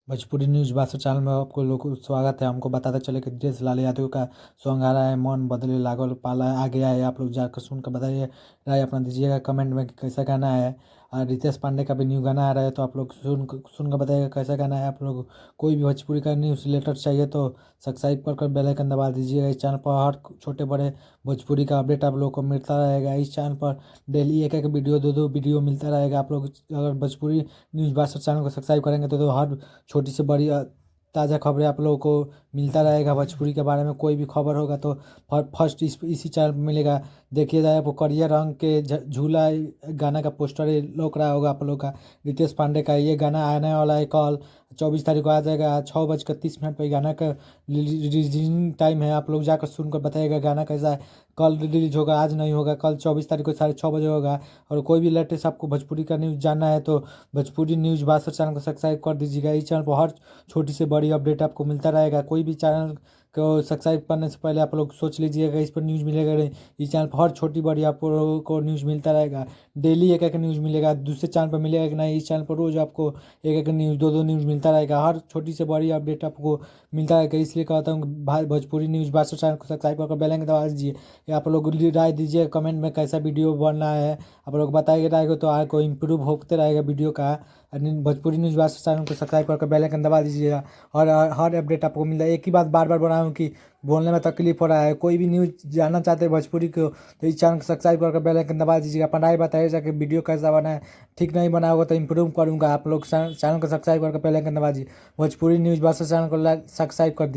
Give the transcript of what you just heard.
Bhojpuri news भाषा channel में आपको लोग को स्वागत है। हमको बताते चले कि रितेश लाल यादव का सॉन्ग आ रहा है, मन बदले लागल पाला आ गया है। आप लोग जाकर सुनकर बताइए, राय अपना दीजिएगा कमेंट में कि कैसा गाना है। और रितेश पांडे का भी न्यू गाना आ रहा है, तो आप लोग सुनकर बताइएगा कैसा गाना है। आप लोग कोई भी भोजपुरी का न्यूज़ रिलेटेड चाहिए तो सब्सक्राइब कर बेल आइकन दबा दीजिएगा। इस चैनल पर हर छोटे बड़े भोजपुरी का अपडेट आप लोग को मिलता रहेगा। इस चैनल पर डेली एक एक वीडियो दो वीडियो मिलता रहेगा। आप लोग अगर भोजपुरी न्यूज़ भाषा चैनल को सब्सक्राइब करेंगे तो हर छोटी से बड़ी ताज़ा खबरें आप लोगों को मिलता रहेगा। भोजपुरी के बारे में कोई भी खबर होगा तो फर्स्ट इसी चैनल पर मिलेगा। देखिए जाए आपको करिया रंग के झूला गाना का पोस्टर लोक रहा होगा आप लोग का। रितेश पांडे का ये गाना आने वाला है, कल 24 तारीख को आ जाएगा। 6:30 पर गाना का रिलीजिंग टाइम है। आप लोग जाकर सुनकर बताइएगा गाना कैसा है। कल रिलीज होगा, आज नहीं होगा। कल 24 तारीख को 6:30 बजे होगा। और कोई भी लेटेस्ट आपको भोजपुरी का न्यूज़ जानना है तो भोजपुरी न्यूज़ भाषा चैनल को सब्सक्राइब कर दीजिएगा। इस चैनल पर हर छोटी से बड़ी अपडेट आपको मिलता रहेगा। कोई भी चैनल को सब्सक्राइब करने से पहले आप लोग सोच लीजिएगा इस पर न्यूज़ मिलेगा नहीं। इस चैनल पर हर छोटी बड़ी आप लोगों को न्यूज़ मिलता रहेगा। डेली एक एक न्यूज़ मिलेगा। दूसरे चैनल पर मिलेगा कि नहीं, इस चैनल पर रोज़ आपको एक एक न्यूज़ दो न्यूज़ मिलता रहेगा। हर छोटी से बड़ी अपडेट आपको मिलता रहेगा। इसलिए कहता हूँ भाई भोजपुरी न्यूज़ भाषा चैनल को सब्सक्राइब करके बेल आइकन दबा दीजिए। या आप लोग राय दीजिए कमेंट में कैसा वीडियो बनना है। आप लोग बताइए रहेगा तो आगे को इम्प्रूव होते रहेगा वीडियो का। भोजपुरी न्यूज़ भाषा चैनल को सब्सक्राइब करके बेल आइकन दबा दीजिएगा। और हर अपडेट आपको मिल रहा है। एक ही बात बार बार बना हूँ कि बोलने में तकलीफ हो रहा है। कोई भी न्यूज़ जानना चाहते हैं भोजपुरी को तो इस चैनल को सब्सक्राइब करके बेल आइकन दबा दीजिएगा। अपना राय बताइए जाके वीडियो कैसा बना है। ठीक नहीं बना होगा तो इम्प्रूव करूँगा। आप लोग चैनल को सब्सक्राइब करके बेल आइकन दबा दीजिए। भोजपुरी न्यूज़ भाषा चैनल को सब्सक्राइब कर दीजिए।